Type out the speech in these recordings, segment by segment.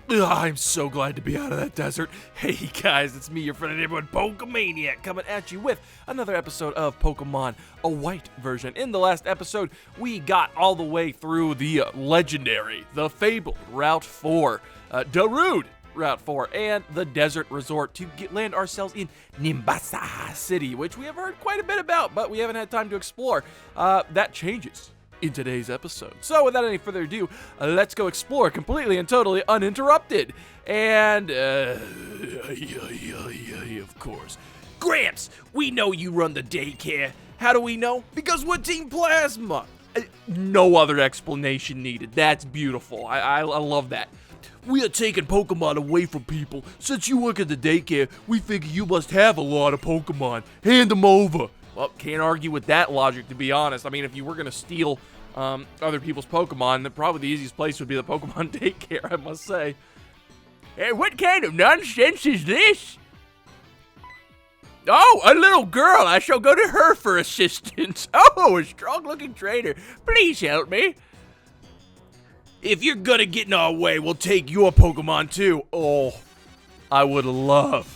Ugh, I'm so glad to be out of that desert. Hey guys, it's me, your Friendly Neighborhood POKEMANIAC, coming at you with another episode of Pokemon, a white version. In the last episode, we got all the way through the legendary, the fabled Route 4, Darude Route 4, and the Desert Resort to land ourselves in NIMBASA City, which we have heard quite a bit about, but we haven't had time to explore. That changes in today's episode. So without any further ado, let's go explore completely and totally uninterrupted. And, of course, Gramps, we know you run the daycare. How do we know? Because we're Team Plasma. No other explanation needed. That's beautiful. I love that. We are taking Pokemon away from people. Since you work at the daycare, we figure you must have a lot of Pokemon. Hand them over. Well, can't argue with that logic, to be honest. I mean, if you were going to steal other people's Pokemon, then probably the easiest place would be the Pokemon daycare, I must say. Hey, what kind of nonsense is this? Oh, a little girl. I shall go to her for assistance. Oh, a strong-looking trainer. Please help me. If you're going to get in our way, we'll take your Pokemon, too. Oh, I would love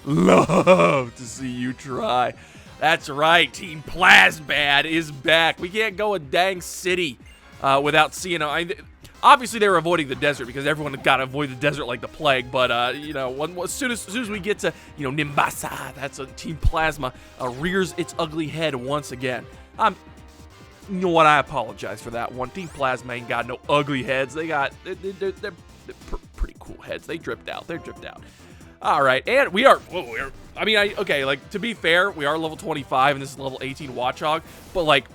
to see you try. That's right, Team Plasma is back. We can't go a dang city without seeing. Obviously, they were avoiding the desert because everyone got to avoid the desert like the plague. But as soon as we get to NIMBASA, that's a Team Plasma rears its ugly head once again. You know what? I apologize for that one. Team Plasma ain't got no ugly heads. They're pretty cool heads. They dripped out. They're dripped out. All right, and we are. Okay, like, to be fair, we are level 25, and this is level 18 Watchog, but, like,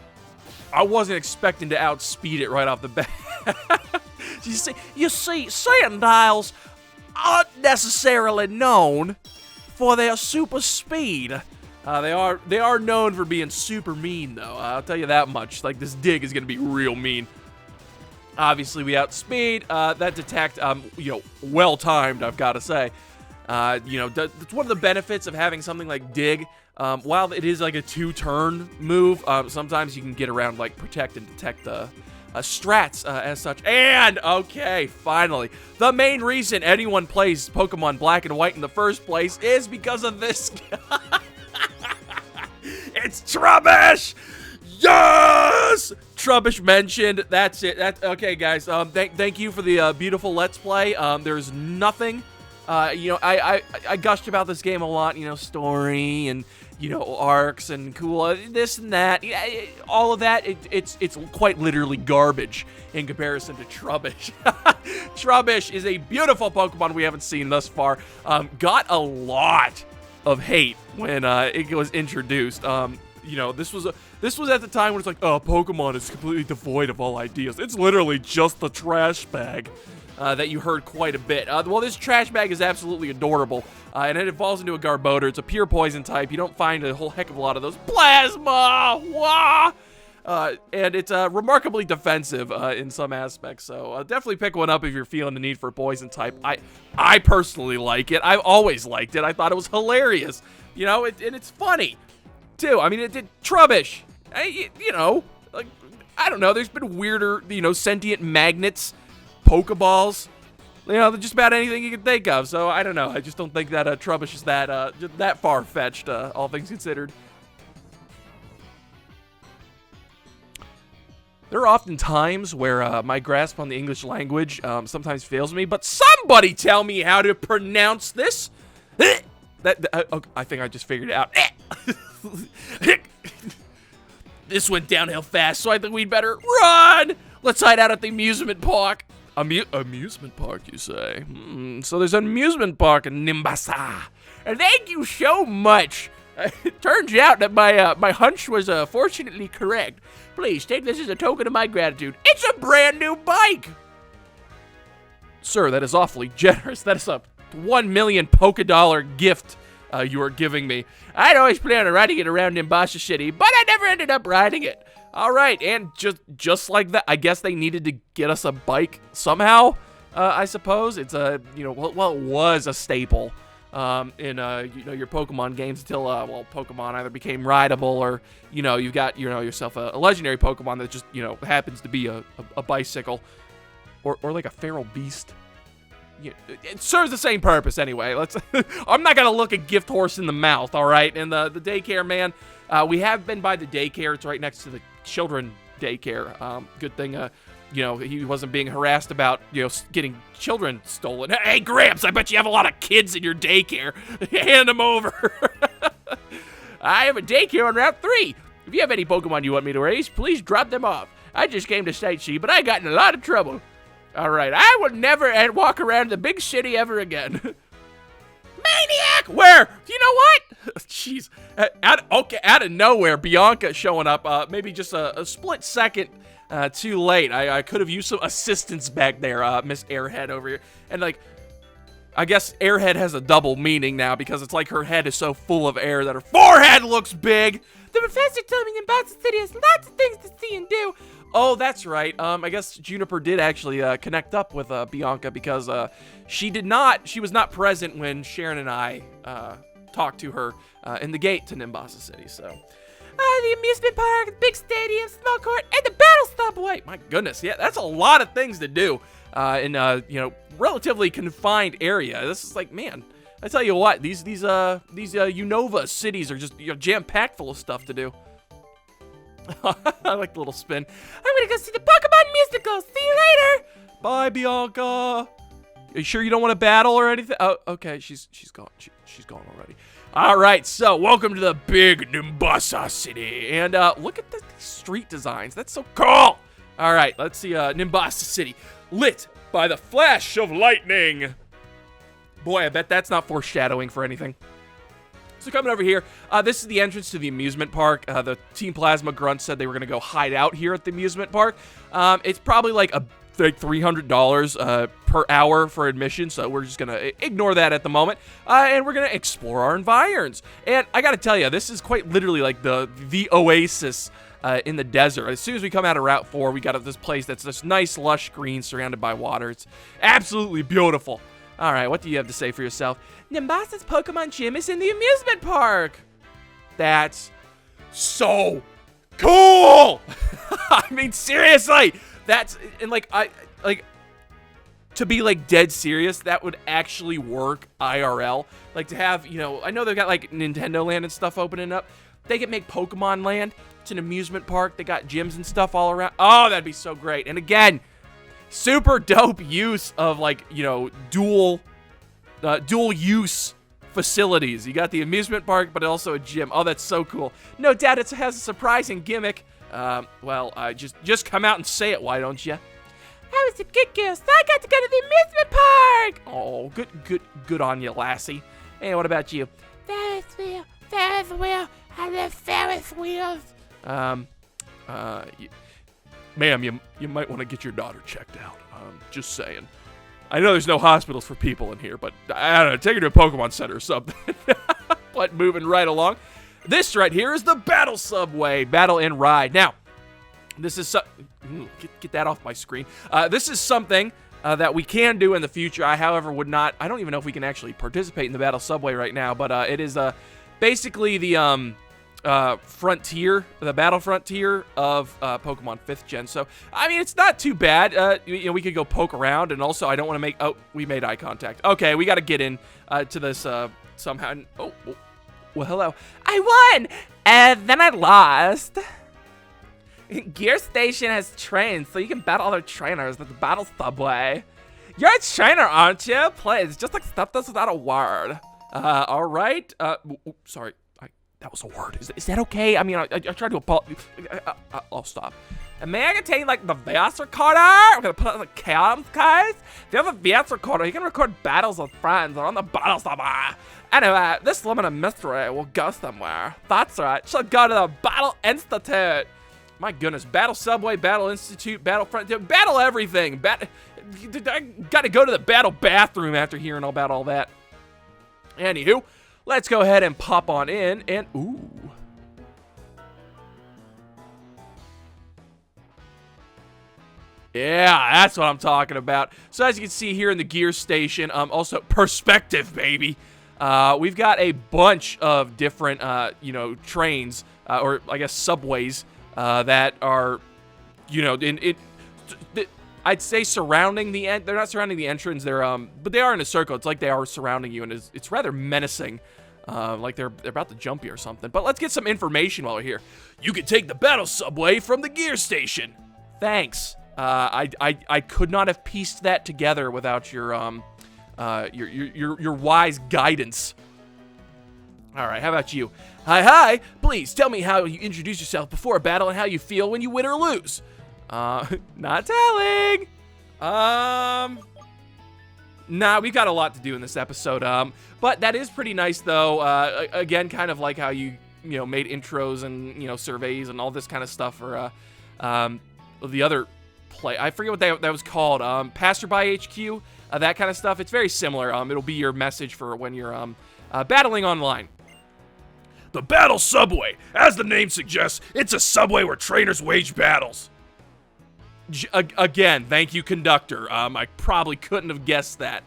I wasn't expecting to outspeed it right off the bat. You see, Sanddiles aren't necessarily known for their super speed. They are known for being super mean, though. I'll tell you that much. Like, this dig is going to be real mean. Obviously, we outspeed. That detect, well-timed, I've got to say. It's one of the benefits of having something like Dig. While it is like a 2-turn move, sometimes you can get around like Protect and Detect the strats as such. And, okay, finally, the main reason anyone plays Pokemon Black and White in the first place is because of this guy. It's Trubbish! Yes! Trubbish mentioned. That's it. Okay, guys. Thank you for the beautiful Let's Play. There's nothing... I gushed about this game a lot, story and, arcs and cool, this and that, all of that, it's quite literally garbage in comparison to Trubbish. Trubbish is a beautiful Pokemon we haven't seen thus far, got a lot of hate when it was introduced. This was at the time when it's like, oh, Pokemon is completely devoid of all ideas. It's literally just the trash bag. That you heard quite a bit. Well, this trash bag is absolutely adorable, and it evolves into a Garbodor. It's a pure poison type. You don't find a whole heck of a lot of those. Plasma! Wah! And it's remarkably defensive in some aspects, so definitely pick one up if you're feeling the need for a poison type. I personally like it. I've always liked it. I thought it was hilarious. And it's funny, too. I mean, it did Trubbish. I don't know. There's been weirder, sentient magnets, Pokeballs, just about anything you can think of. So I don't know. I just don't think that Trubbish is that far-fetched, all things considered. There are often times where my grasp on the English language sometimes fails me, but somebody tell me how to pronounce this. Okay, I think I just figured it out. This went downhill fast, so I think we'd better run. Let's hide out at the amusement park. Amusement park, you say? So there's an amusement park in NIMBASA. And thank you so much. It turns out that my hunch was fortunately correct. Please take this as a token of my gratitude. It's a brand new bike. Sir, that is awfully generous. That is a 1 million Pokedollar gift you are giving me. I'd always planned on riding it around NIMBASA City, but I never ended up riding it. All right, and just like that, I guess they needed to get us a bike somehow. I suppose it's it was a staple in your Pokemon games until Pokemon either became rideable or you've got yourself a legendary Pokemon that just happens to be a bicycle or like a feral beast. it serves the same purpose anyway. I'm not gonna look a gift horse in the mouth, all right? And the daycare man, we have been by the daycare. It's right next to the children daycare. Good thing, he wasn't being harassed about, getting children stolen. Hey, Gramps, I bet you have a lot of kids in your daycare. Hand them over. I have a daycare on Route 3. If you have any Pokemon you want me to raise, please drop them off. I just came to sightsee, but I got in a lot of trouble. All right, I will never walk around the big city ever again. Maniac! Where? You know what? Jeez. Out of nowhere, Bianca showing up. Maybe just a split second too late. I could have used some assistance back there, Miss Airhead over here. And, I guess Airhead has a double meaning now because it's like her head is so full of air that her forehead looks big. The professor told me NIMBASA City has lots of things to see and do. Oh, that's right. I guess Juniper did actually connect up with Bianca because she was not present when Sharon and I talked to her in the gate to NIMBASA City, so. The amusement park, the big stadium, small court, and the battle subway. My goodness, yeah, that's a lot of things to do in relatively confined area. This is like, man, I tell you what, these Unova cities are just jam-packed full of stuff to do. I like the little spin. I'm gonna go see the Pokemon musical. See you later. Bye, Bianca. Are you sure you don't want to battle or anything? Oh, okay, she's gone. She's gone already. All right, so welcome to the big NIMBASA City, and look at the street designs. That's so cool. All right, let's see NIMBASA City lit by the flash of lightning. Boy, I bet that's not foreshadowing for anything. So coming over here, this is the entrance to the amusement park. The Team Plasma Grunts said they were going to go hide out here at the amusement park. It's probably like $300 per hour for admission, so we're just going to ignore that at the moment. And we're going to explore our environs. And I got to tell you, this is quite literally like the oasis in the desert. As soon as we come out of Route 4, we got this place that's this nice, lush green surrounded by water. It's absolutely beautiful. All right, what do you have to say for yourself? NIMBASA's Pokemon Gym is in the amusement park. That's so cool. I mean, seriously, to be like dead serious, that would actually work IRL. Like to have, I know they've got like Nintendo Land and stuff opening up. They could make Pokemon Land. It's an amusement park. They got gyms and stuff all around. Oh, that'd be so great. And again, super dope use of dual use facilities. You got the amusement park, but also a gym. Oh, that's so cool. No doubt it has a surprising gimmick. Well, just come out and say it, why don't you? I was a good girl, so I got to go to the amusement park. Oh, good on you, lassie. Hey, what about you? Ferris wheel. I love Ferris wheels. Ma'am, you might want to get your daughter checked out. Just saying. I know there's no hospitals for people in here, but I don't know, take her to a Pokemon Center or something. But moving right along. This right here is the Battle Subway. Battle and Ride. Now, this is get that off my screen. This is something that we can do in the future. I, however, would not. I don't even know if we can actually participate in the Battle Subway right now, but it is basically the frontier, the battle frontier of Pokemon 5th Gen. So, I mean, it's not too bad. We could go poke around, and also I don't want to make... Oh, we made eye contact. Okay, we got to get in to this somehow. Oh, well, hello. I won! And then I lost. Gear Station has trains, so you can battle other trainers with the Battle Subway. You're a trainer, aren't you? Please, just accept this without a word. All right. Sorry. That was a word. Is that okay? I mean, I tried to apologize. I'll stop. And may I contain, the VS recorder? I'm going to put it on the cams, guys. If you have a VS recorder, you can record battles with friends on the battle subway. Anyway, this limited mystery will go somewhere. That's right. She'll go to the Battle Institute. My goodness. Battle Subway, Battle Institute, Battlefront, battle everything. I got to go to the battle bathroom after hearing about all that. Anywho. Let's go ahead and pop on in, and ooh. Yeah, that's what I'm talking about. So as you can see here in the gear station, also perspective, baby. We've got a bunch of different, trains, or I guess subways, that are, I'd say surrounding the they're not surrounding the entrance. They're but they are in a circle. It's like they are surrounding you, and it's rather menacing. Like they're about to jump you or something. But let's get some information while we're here. You can take the battle subway from the gear station. Thanks. I could not have pieced that together without your wise guidance. All right, how about you? Hi. Please tell me how you introduce yourself before a battle and how you feel when you win or lose. Not telling. Nah, we've got a lot to do in this episode. But that is pretty nice, though. Again, kind of like how you made intros and, surveys and all this kind of stuff for, the other play. I forget what that was called. Passerby HQ, that kind of stuff. It's very similar. It'll be your message for when you're, battling online. The battle subway. As the name suggests, it's a subway where trainers wage battles. Again, thank you, conductor. I probably couldn't have guessed that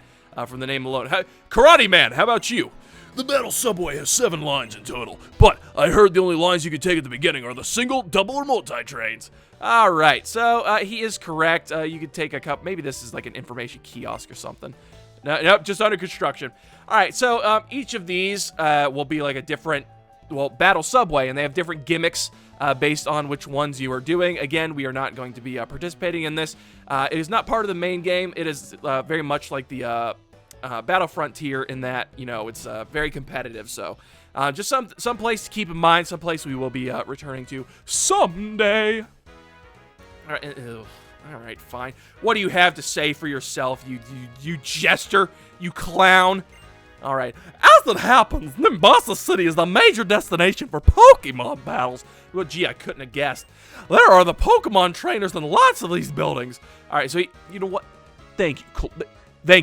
from the name alone. Karate Man, how about you? The battle subway has 7 lines in total, but I heard the only lines you can take at the beginning are the single, double, or multi-trains. All right, so he is correct. You could take a couple. Maybe this is like an information kiosk or something. Nope, just under construction. All right, so each of these will be like a different, battle subway, and they have different gimmicks based on which ones you are doing. Again, we are not going to be participating in this. It is not part of the main game. It is very much like the Battle Frontier in that, it's very competitive. So just some place to keep in mind, some place we will be returning to someday. All right, fine. What do you have to say for yourself, you jester, you clown? All right. As it happens, NIMBASA City is the major destination for Pokemon battles. Well, gee, I couldn't have guessed. There are the Pokemon trainers in lots of these buildings. All right, so you know what? Thank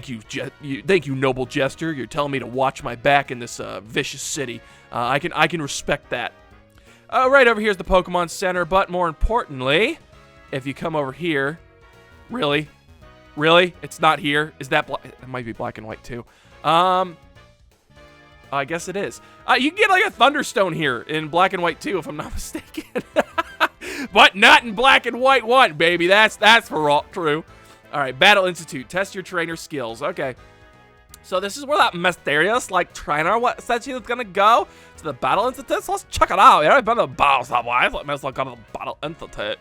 you, noble jester. You're telling me to watch my back in this vicious city. I can respect that. Right over here is the Pokemon Center, but more importantly, if you come over here, really, it's not here. Is that it might be black and white too? I guess it is. You can get like a Thunderstone here in black and white too, if I'm not mistaken. But not in black and white one, baby. That's for all true. All right, Battle Institute. Test your trainer skills. Okay. So this is where that mysterious, trainer said she was gonna go to the Battle Institute. So let's check it out. I've been to the Battle Subway. Let me just look at the Battle Institute.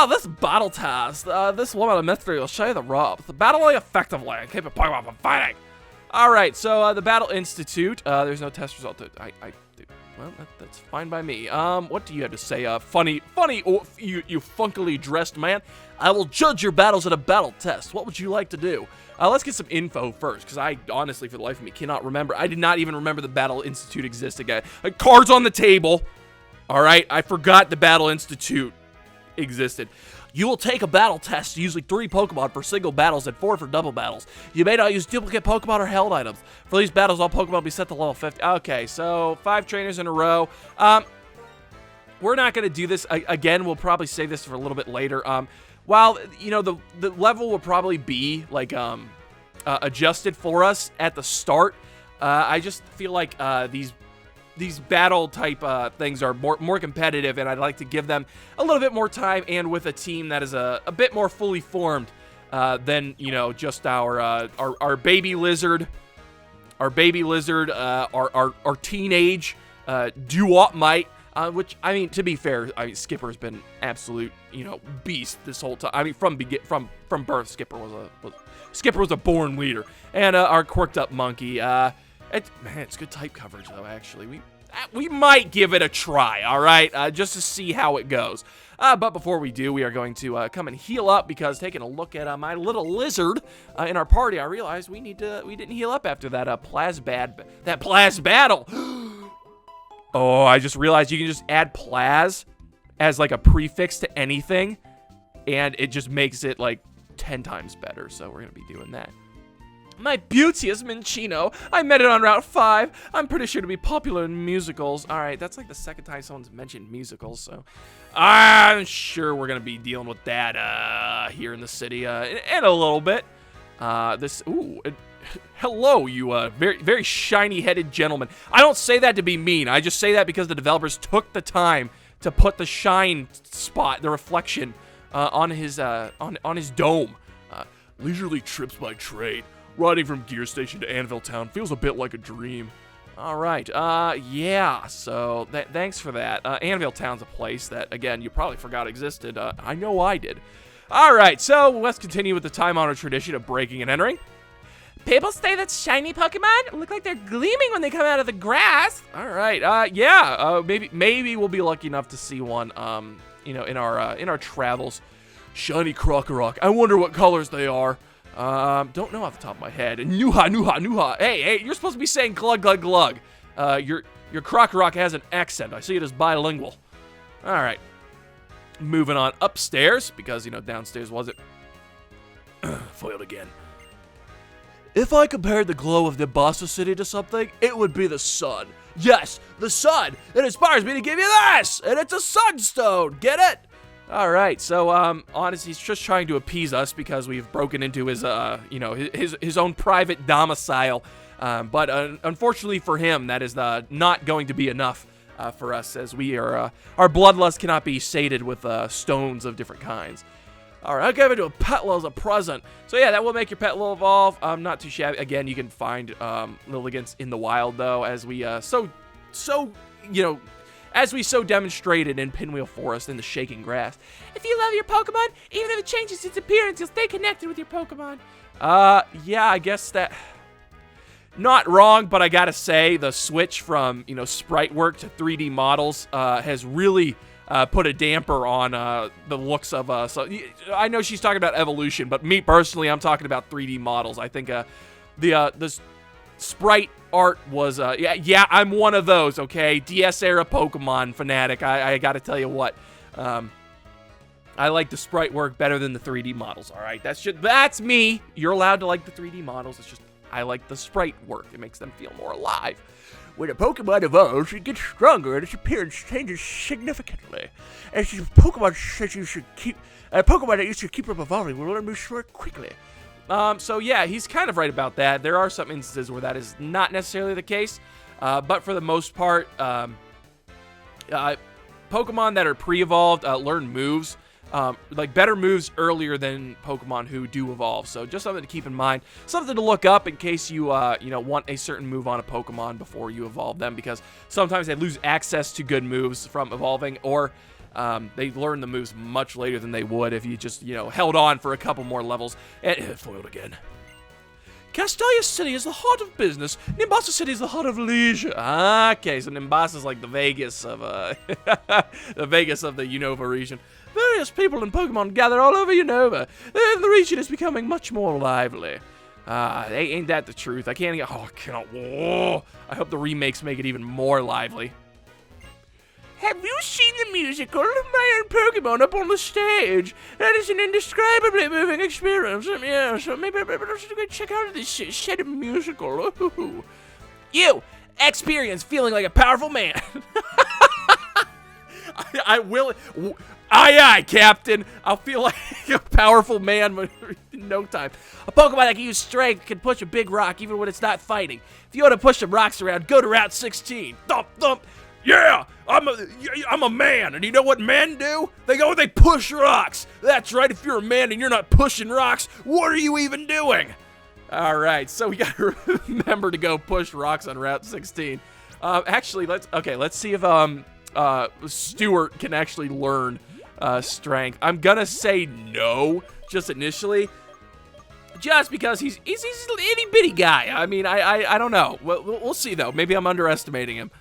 This battle test. This woman of mystery will show you the ropes. Battling effectively and keep a Pokemon from fighting. All right, so the Battle Institute. There's no test result. Well, that's fine by me. What do you have to say? Funny, you funkily dressed man. I will judge your battles at a battle test. What would you like to do? Let's get some info first, because I honestly, for the life of me, cannot remember. I did not even remember the Battle Institute existed, guys. Cards on the table. All right, I forgot the Battle Institute existed. You will take a battle test using 3 Pokemon for single battles and 4 for double battles. You may not use duplicate Pokemon or held items. For these battles, all Pokemon will be set to level 50. Okay, so 5 trainers in a row. We're not going to do this. Again, we'll probably save this for a little bit later. While, the level will probably be, adjusted for us at the start, I just feel like these battle type things are more competitive, and I'd like to give them a little bit more time, and with a team that is a bit more fully formed than just our baby lizard, our teenage doo-wop mite. Which, I mean, to be fair, Skipper's been absolute, beast this whole time. I mean, from birth, Skipper was a born leader, and our quirked up monkey. It's good type coverage though. Actually, we might give it a try. All right, just to see how it goes. But before we do, we are going to come and heal up, because taking a look at my little lizard in our party, I realized we didn't heal up after that Plaz battle. Oh, I just realized you can just add Plaz as a prefix to anything, and it just makes it 10 times better. So we're gonna be doing that. My beauteous Minchino. I met it on Route 5. I'm pretty sure to be popular in musicals. All right, that's the second time someone's mentioned musicals, so I'm sure we're gonna be dealing with that here in the city in a little bit. Hello, you very, very shiny-headed gentleman. I don't say that to be mean. I just say that because the developers took the time to put the shine spot, the reflection, on his dome. Leisurely trips by train. Riding from Gear Station to Anvil Town feels a bit like a dream. All right. Yeah. So thanks for that. Anvil Town's a place that, again, you probably forgot existed. I know I did. All right. So let's continue with the time-honored tradition of breaking and entering. People say that shiny Pokemon look like they're gleaming when they come out of the grass. All right. Yeah. Maybe we'll be lucky enough to see one. In our travels. Shiny Krokorok. I wonder what colors they are. Don't know off the top of my head. Nuha. Hey, you're supposed to be saying glug, glug, glug. Your Krokorok has an accent. I see it as bilingual. All right. Moving on upstairs, because, downstairs wasn't. Foiled again. If I compared the glow of NIMBASA City to something, it would be the sun. Yes, the sun. It inspires me to give you this, and it's a sunstone. Get it? All right, so honestly, he's just trying to appease us because we've broken into his his own private domicile. But unfortunately for him, that is not going to be enough for us, as we are our bloodlust cannot be sated with stones of different kinds. All right, I'll give it to a Petal as a present. So yeah, that will make your Petal evolve. Not too shabby. Again, you can find Lilligants in the wild, though, as we as we so demonstrated in Pinwheel Forest in the shaking grass. If you love your Pokemon, even if it changes its appearance, you'll stay connected with your Pokemon. Yeah, I guess that... Not wrong, but I gotta say, the switch from, sprite work to 3D models has really put a damper on the looks of... So I know she's talking about evolution, but me personally, I'm talking about 3D models. I think the sprite art was I'm one of those, okay? DS era Pokemon fanatic. I gotta tell you what, I like the sprite work better than the 3D models. All right, that's me. You're allowed to like the 3D models. It's just I like the sprite work. It makes them feel more alive. When a Pokemon evolves, it gets stronger and its appearance changes significantly. As a Pokemon says you should keep a Pokemon that you should keep from evolving will learn to short quickly. So yeah, he's kind of right about that. There are some instances where that is not necessarily the case, but for the most part, Pokemon that are pre-evolved learn moves, like better moves earlier than Pokemon who do evolve. So just something to keep in mind, something to look up in case you want a certain move on a Pokemon before you evolve them, because sometimes they lose access to good moves from evolving, or they learn the moves much later than they would if you just, held on for a couple more levels. And foiled again. Castelia City is the heart of business. NIMBASA City is the heart of leisure. Okay, so NIMBASA is like the Vegas of the Unova region. Various people and Pokemon gather all over Unova. The region is becoming much more lively. Ain't that the truth? I cannot. Whoa. I hope the remakes make it even more lively. Have you seen the musical of my own Pokemon up on the stage? That is an indescribably moving experience. Yeah, so maybe I should go check out this said musical. Ooh. You experience feeling like a powerful man. I will. Aye, Captain. I'll feel like a powerful man in no time. A Pokemon that can use strength can push a big rock even when it's not fighting. If you want to push some rocks around, go to Route 16. Thump, thump. Yeah, I'm a man, and you know what men do? They push rocks. That's right, if you're a man and you're not pushing rocks, what are you even doing? All right, so we gotta remember to go push rocks on Route 16. Actually, let's see if Stuart can actually learn strength. I'm gonna say no, just initially. Just because he's an itty bitty guy. I mean, I don't know. We'll see though. Maybe I'm underestimating him.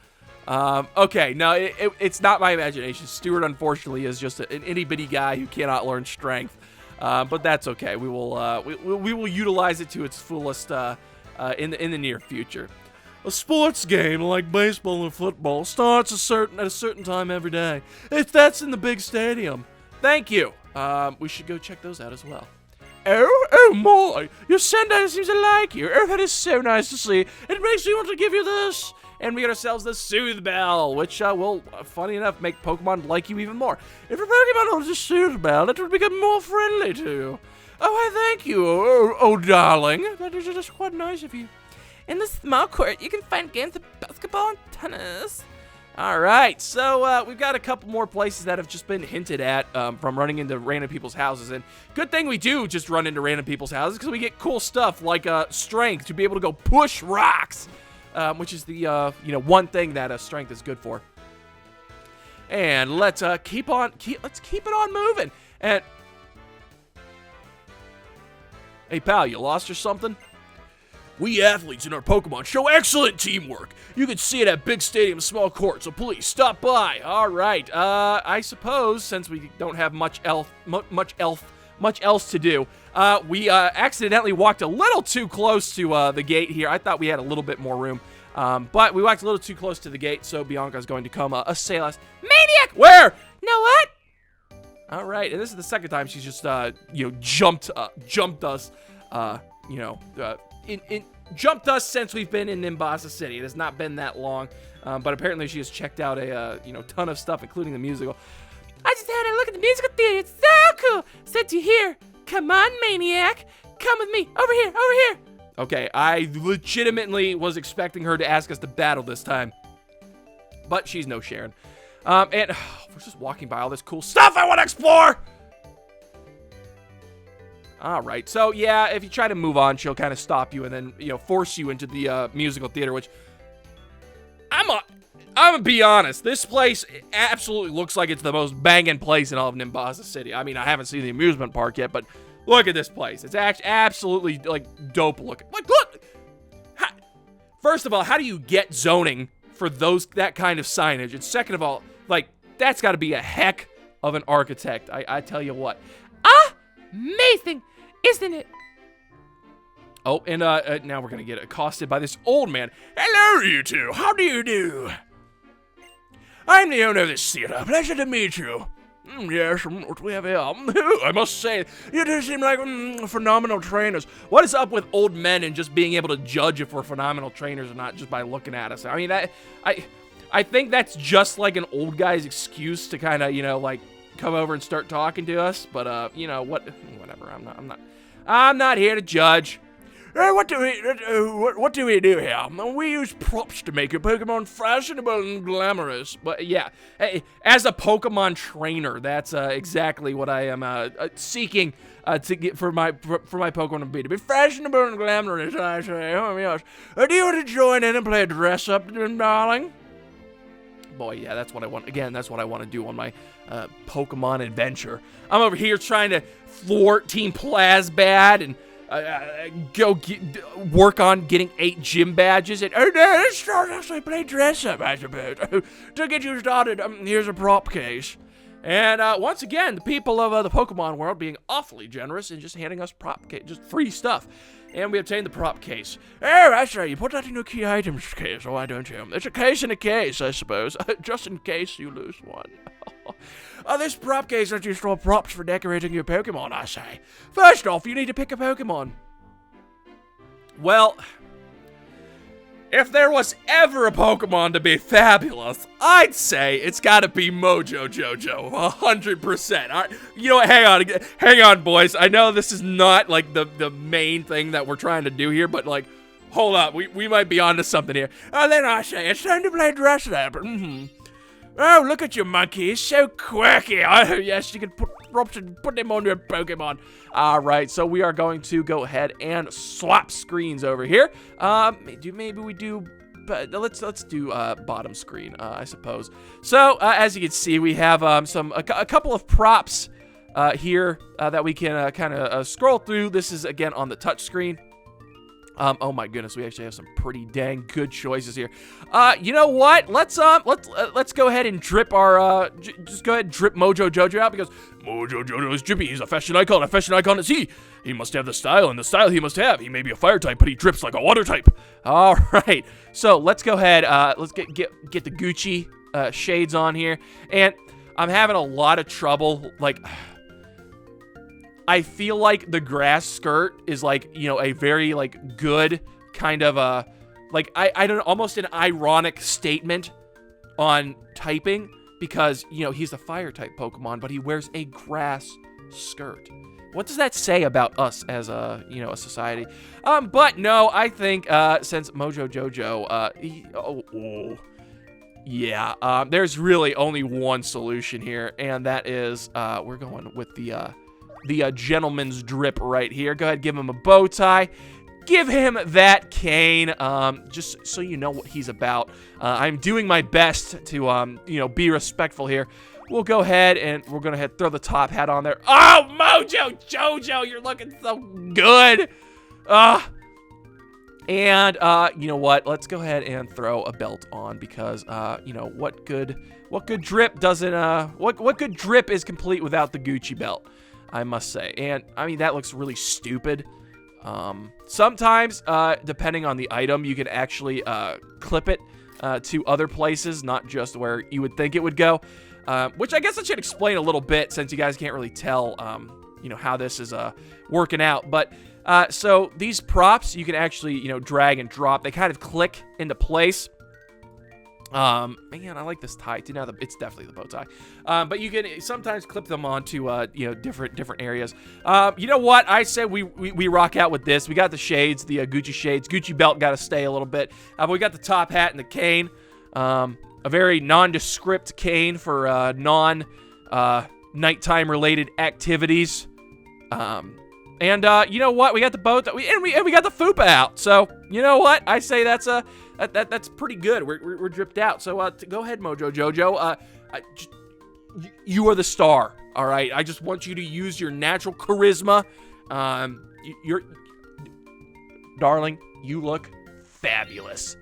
Okay, no, it's not my imagination. Stuart, unfortunately, is just an itty-bitty guy who cannot learn strength. But that's okay. We will utilize it to its fullest in the near future. A sports game like baseball or football starts at a certain time every day. That's in the big stadium. Thank you. We should go check those out as well. Oh my! Your Sendai seems to like you. Oh, that is so nice to see. It makes me want to give you this. And we got ourselves the Soothe Bell, which will, funny enough, make Pokemon like you even more. If a Pokemon holds a Soothe Bell, it will become more friendly to you. Oh, I thank you, oh darling. That is just quite nice of you. In the small court, you can find games of basketball and tennis. All right, so we've got a couple more places that have just been hinted at from running into random people's houses. And good thing we do just run into random people's houses because we get cool stuff like strength to be able to go push rocks, which is the one thing that strength is good for. And let's keep it on moving. And hey, pal, you lost or something? We athletes in our Pokemon show excellent teamwork. You can see it at big stadium, small court, so please stop by. All right. I suppose since we don't have much else to do, we accidentally walked a little too close to the gate here. I thought we had a little bit more room, but we walked a little too close to the gate, so Bianca's going to come assail us. Maniac! Where? Know what? All right, and this is the second time she's just jumped us. Jumped us since we've been in NIMBASA City. It has not been that long, but apparently she has checked out a ton of stuff, including the musical. I just had a look at the musical theater. It's so cool. Said to here. Come on, Maniac. Come with me. Over here. Over here. Okay, I legitimately was expecting her to ask us to battle this time, but she's no Sharon. And we're just walking by all this cool stuff I want to explore. All right, so yeah, if you try to move on, she'll kind of stop you and then, force you into the musical theater, which I'm gonna be honest, this place absolutely looks like it's the most banging place in all of NIMBASA City. I mean, I haven't seen the amusement park yet, but look at this place. It's absolutely, dope looking. Look! First of all, how do you get zoning for that kind of signage? And second of all, that's got to be a heck of an architect, I tell you what. Amazing! Isn't it? Oh, and now we're gonna get accosted by this old man. Hello, you two. How do you do? I'm the owner of this theater. Pleasure to meet you. Yes, what do we have here? I must say, you two seem like phenomenal trainers. What is up with old men and just being able to judge if we're phenomenal trainers or not just by looking at us? I mean, I think that's just like an old guy's excuse to kind of, come over and start talking to us. But whatever. I'm not here to judge. What do we do here? We use props to make your Pokemon fashionable and glamorous. But yeah, hey, as a Pokemon trainer, that's exactly what I am seeking to get for my Pokemon to be fashionable and glamorous. I say, oh yes. Do you want to join in and play dress up, darling? Boy, yeah, that's what I want. Again, that's what I want to do on my Pokemon adventure. I'm over here trying to thwart Team Plasma and work on getting 8 gym badges. And let's start actually play dress up, I suppose. To get you started, here's a prop case. And once again, the people of the Pokemon world being awfully generous and just handing us just free stuff. And we obtained the prop case. Oh, that's right. You put that in your key items case, why don't you? It's a case in a case, I suppose. Just in case you lose one. This prop case lets you store props for decorating your Pokemon, I say. First off, you need to pick a Pokemon. Well, if there was ever a Pokemon to be fabulous, I'd say it's gotta be Mojo Jojo, 100%. All right, you know what, hang on, boys. I know this is not, the main thing that we're trying to do here, but, hold up, we might be onto something here. Then I say, it's time to play dress up. Oh, look at your monkey, he's so quirky. Oh, yes, you can put them on your Pokemon. All right, so we are going to go ahead and swap screens over here. Maybe we do, but let's do bottom screen, I suppose. So as you can see, we have a couple of props here that we can kind of scroll through. This is again on the touch screen. Oh my goodness, we actually have some pretty dang good choices here. You know what? Let's go ahead and drip our just go ahead and drip Mojo Jojo out because Mojo Jojo is drippy. He's a fashion icon is he. He must have the style, and the style he must have. He may be a fire type, but he drips like a water type. All right. So let's go ahead. Let's get the Gucci shades on here, and I'm having a lot of trouble I feel like the grass skirt is a very good kind of I don't know, almost an ironic statement on typing because he's a fire type Pokemon, but he wears a grass skirt. What does that say about us as a society? But no, I think since Mojo Jojo Yeah, there's really only one solution here, and that is we're going with the gentleman's drip right here. Go ahead, give him a bow tie. Give him that cane, just so you know what he's about. I'm doing my best to, be respectful here. We'll go ahead and we're going to throw the top hat on there. Oh, Mojo Jojo, you're looking so good. And you know what? Let's go ahead and throw a belt on because, what good drip doesn't, what good drip is complete without the Gucci belt, I must say. And, I mean, that looks really stupid. Sometimes, depending on the item, you can actually clip it to other places, not just where you would think it would go. Which I guess I should explain a little bit since you guys can't really tell, how this is working out. But so these props, you can actually, drag and drop. They kind of click into place. Man, I like this tie too. Now it's definitely the bow tie. But you can sometimes clip them onto, different areas. You know what? I said we rock out with this. We got the shades, the Gucci shades. Gucci belt got to stay a little bit. But we got the top hat and the cane. A very nondescript cane for nighttime related activities. And you know what? We got the boat and we got the fupa out. So you know what? I say that's that's pretty good. We're dripped out. So go ahead, Mojo Jojo. You are the star. All right. I just want you to use your natural charisma. You're darling. You look fabulous.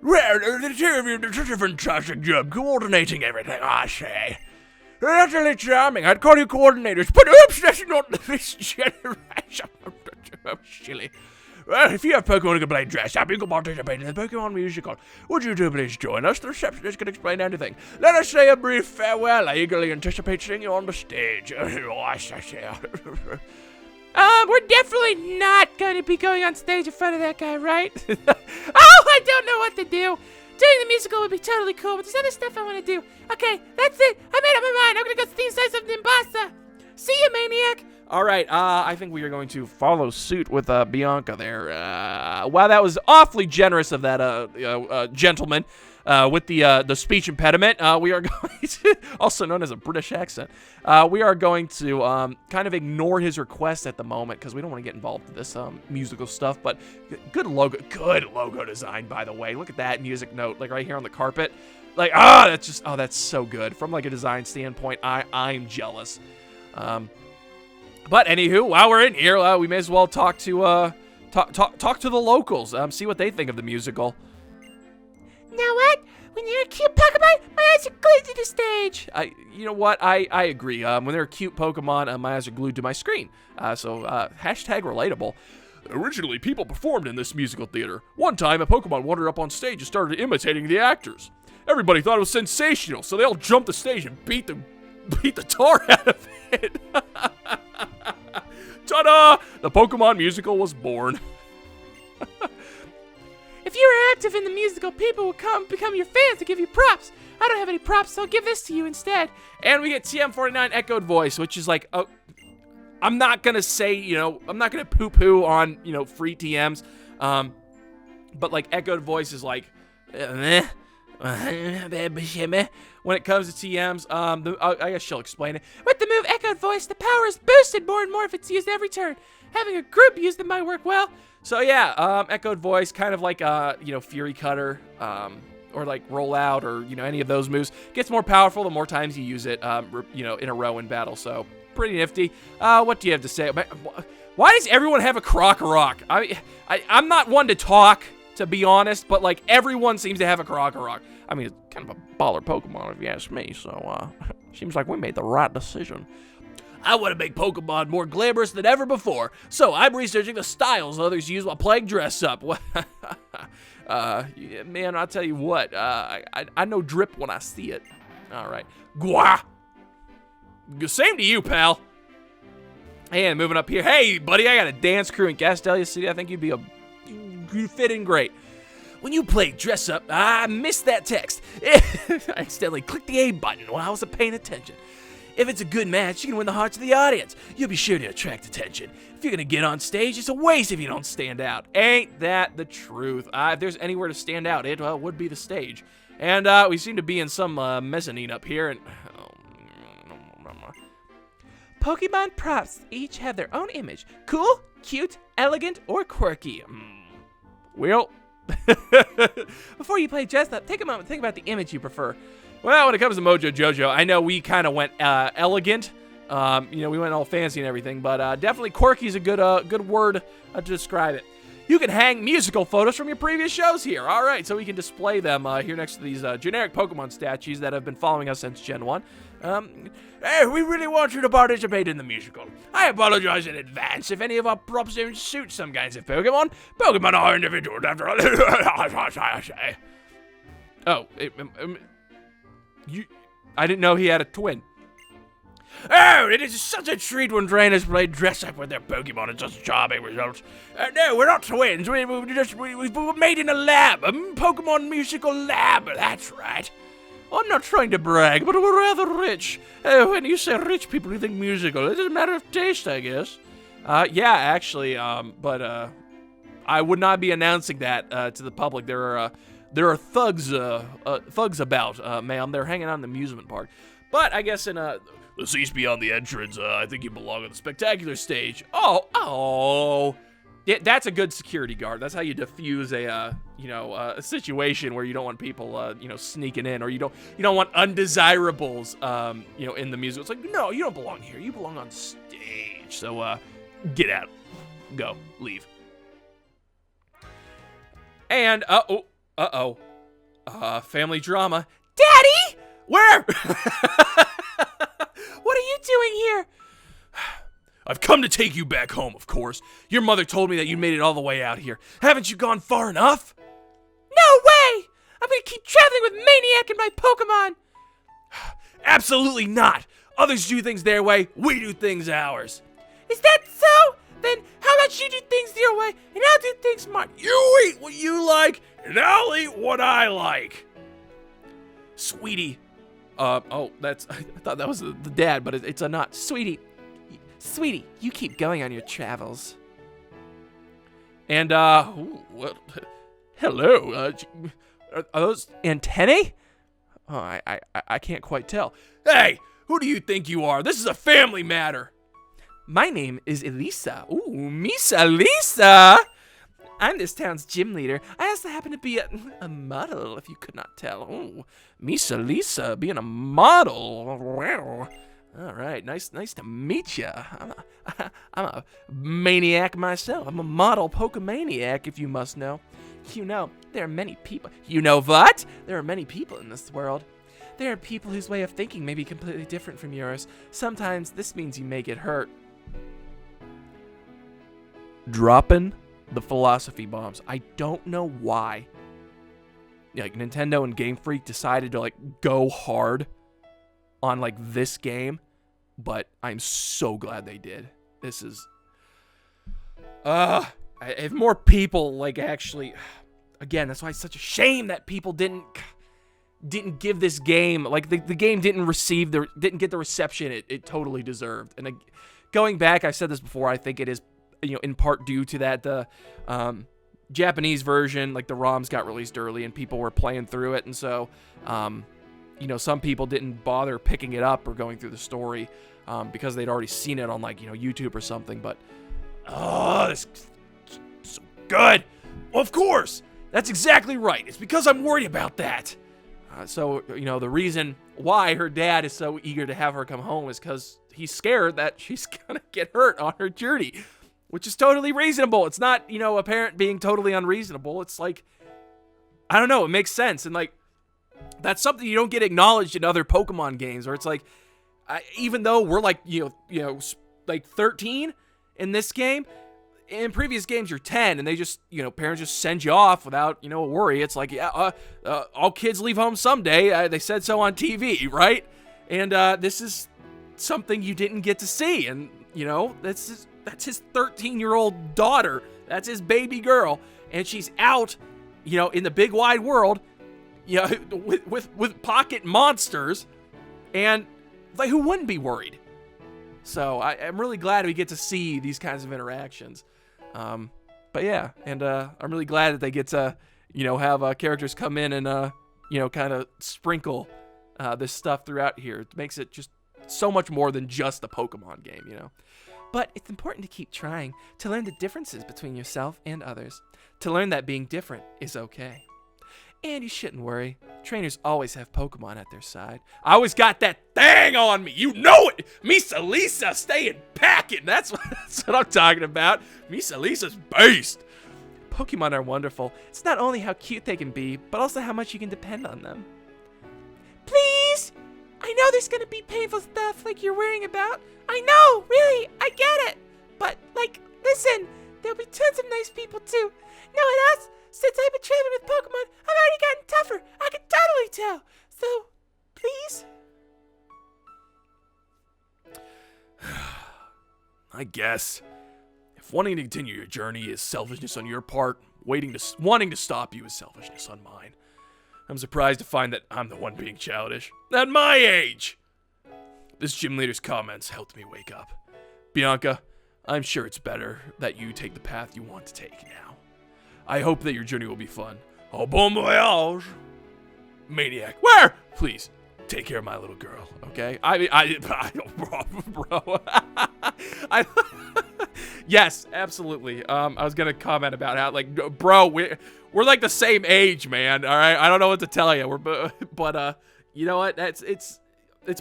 Well, the two of you did such a fantastic job coordinating everything, I say. Utterly charming. I'd call you coordinators, but oops, that's not this generation. Oh, silly. Well, if you have Pokemon who can play dress up, you can participate in the Pokemon musical. Would you two please join us? The receptionist can explain anything. Let us say a brief farewell. I eagerly anticipate seeing you on the stage. Oh, I say. We're definitely not going to be going on stage in front of that guy, right? Oh, I don't know what to do. Doing the musical would be totally cool, but there's other stuff I want to do. Okay, that's it. I made up my mind. I'm going to go see the size of NIMBASA. See you, Maniac. All right, I think we are going to follow suit with Bianca there. Wow, that was awfully generous of that gentleman with the speech impediment. We are going to, also known as a British accent, we are going to kind of ignore his request at the moment because we don't want to get involved with this musical stuff. But good logo design, by the way. Look at that music note, like right here on the carpet. Like, that's so good. From like a design standpoint, I'm jealous. But anywho, while we're in here, we may as well talk to the locals. See what they think of the musical. Now what? When you're a cute Pokemon, my eyes are glued to the stage. You know what? I agree. When they're cute Pokemon, my eyes are glued to my screen. So hashtag relatable. Originally, people performed in this musical theater. One time, a Pokemon wandered up on stage and started imitating the actors. Everybody thought it was sensational, so they all jumped the stage and beat the tar out of it. Ta-da! The Pokemon musical was born. If you were active in the musical, people would become your fans to give you props. I don't have any props, so I'll give this to you instead. And we get TM49 echoed voice, which is like, I'm not going to say, I'm not going to poo-poo on, free TMs. But like echoed voice is like, when it comes to TMs, I guess she'll explain it. With the move Echoed Voice, the power is boosted more and more if it's used every turn. Having a group use them might work well. So yeah, Echoed Voice, kind of like, Fury Cutter, or like Rollout, or, any of those moves. Gets more powerful the more times you use it, in a row in battle. So pretty nifty. What do you have to say? Why does everyone have a Krokorok? I'm not one to talk, to be honest, but like everyone seems to have a Krokorok. I mean, it's kind of a baller Pokemon if you ask me, so seems like we made the right decision. I want to make Pokemon more glamorous than ever before, so I'm researching the styles others use while playing dress up. Yeah, man, I'll tell you what, I know drip when I see it. All right. Gwa! Same to you, pal. And moving up here, hey, buddy, I got a dance crew in Castelia City. I think you'd fit in great. When you play dress up, I missed that text. I accidentally clicked the A button while I wasn't paying attention. If it's a good match, you can win the hearts of the audience. You'll be sure to attract attention. If you're gonna get on stage, it's a waste if you don't stand out. Ain't that the truth? If there's anywhere to stand out, it would be the stage. And we seem to be in some mezzanine up here, and Pokemon props each have their own image. Cool, cute, elegant, or quirky. well, Before you play dress up, take a moment to think about the image you prefer. well, when it comes to Mojo Jojo, I know we kind of went elegant. We went all fancy and everything, but definitely quirky is a good word to describe it. You can hang musical photos from your previous shows here. All right, so we can display them here next to these generic Pokemon statues that have been following us since Gen 1. Hey, we really want you to participate in the musical. I apologize in advance if any of our props don't suit some kinds of Pokemon. Pokemon are individuals after all. Oh, I didn't know he had a twin. Oh, it is such a treat when trainers play dress up with their Pokemon and such charming results. No, we're not twins. We were made in a lab, a Pokemon musical lab. That's right. I'm not trying to brag, but we're rather rich. When you say rich people, you think musical. It's a matter of taste, I guess. Yeah, actually, but I would not be announcing that to the public. There are thugs about, ma'am. They're hanging out in the amusement park. But I guess in the seats beyond the entrance, I think you belong on the spectacular stage. Oh. Yeah, that's a good security guard. That's how you defuse a situation where you don't want people, sneaking in, or you don't want undesirables, in the music. It's like, no, you don't belong here. You belong on stage. So, get out, go, leave. And family drama. Daddy! Where? What are you doing here? I've come to take you back home, of course. Your mother told me that you made it all the way out here. Haven't you gone far enough? No way! I'm gonna keep traveling with Maniac and my Pokemon! Absolutely not! Others do things their way, we do things ours. Is that so? Then how about you do things your way, and I'll do things mine? You eat what you like, and I'll eat what I like. Sweetie. I thought that was the dad, but it's a not. Sweetie, you keep going on your travels. And, hello, are those antennae? Oh, I can't quite tell. Hey, who do you think you are? This is a family matter. My name is Elesa. Ooh, Miss Elesa! I'm this town's gym leader. I also happen to be a model, if you could not tell. Ooh, Miss Elesa being a model. Wow. All right, nice to meet you. I'm a maniac myself. I'm a model Pokemaniac, if you must know. You know, there are many people. You know what? There are many people in this world. There are people whose way of thinking may be completely different from yours. Sometimes this means you may get hurt. Dropping the philosophy bombs. I don't know why. Like, Nintendo and Game Freak decided to, like, go hard on, like, this game, but I'm so glad they did. This is if more people, like, actually, again, that's why it's such a shame that people didn't give this game, like, the game didn't get the reception it totally deserved. And going back, I've said this before, I think it is, in part due to that the Japanese version, like, the ROMs got released early and people were playing through it, and so some people didn't bother picking it up or going through the story because they'd already seen it on, like, YouTube or something. But this is so good. Of course, that's exactly right. It's because I'm worried about that. So the reason why her dad is so eager to have her come home is because he's scared that she's gonna get hurt on her journey, which is totally reasonable. It's not a parent being totally unreasonable. It's like, I don't know, it makes sense. And, like, that's something you don't get acknowledged in other Pokemon games, where it's like, even though we're like, like 13 in this game, in previous games you're 10, and they just, parents just send you off without, a worry. It's like, all kids leave home someday. They said so on TV, right? And this is something you didn't get to see, and that's his 13-year-old daughter. That's his baby girl, and she's out, in the big wide world, with pocket monsters, and like, who wouldn't be worried? So I'm really glad we get to see these kinds of interactions. But yeah, and I'm really glad that they get to, you know, have characters come in and, you know, kind of sprinkle this stuff throughout here. It makes it just so much more than just a Pokemon game, you know. But it's important to keep trying, to learn the differences between yourself and others, to learn that being different is okay. And you shouldn't worry. Trainers always have Pokemon at their side. I always got that thing on me. You know it. Miss Elesa staying packing. That's what I'm talking about. Miss Elesa's based. Pokemon are wonderful. It's not only how cute they can be, but also how much you can depend on them. Please! I know there's gonna be painful stuff like you're worrying about. I know, really, I get it. But, like, listen, there'll be tons of nice people too. No, it has. Since I've been training with Pokemon, I've already gotten tougher. I can totally tell. So, please? I guess. If wanting to continue your journey is selfishness on your part, wanting to stop you is selfishness on mine. I'm surprised to find that I'm the one being childish. At my age! This gym leader's comments helped me wake up. Bianca, I'm sure it's better that you take the path you want to take now. I hope that your journey will be fun. Au bon voyage! Maniac, where? Please, take care of my little girl, okay? Bro. Yes, absolutely. I was gonna comment about how, like, bro, we're like the same age, man. All right, I don't know what to tell you. But you know what? It's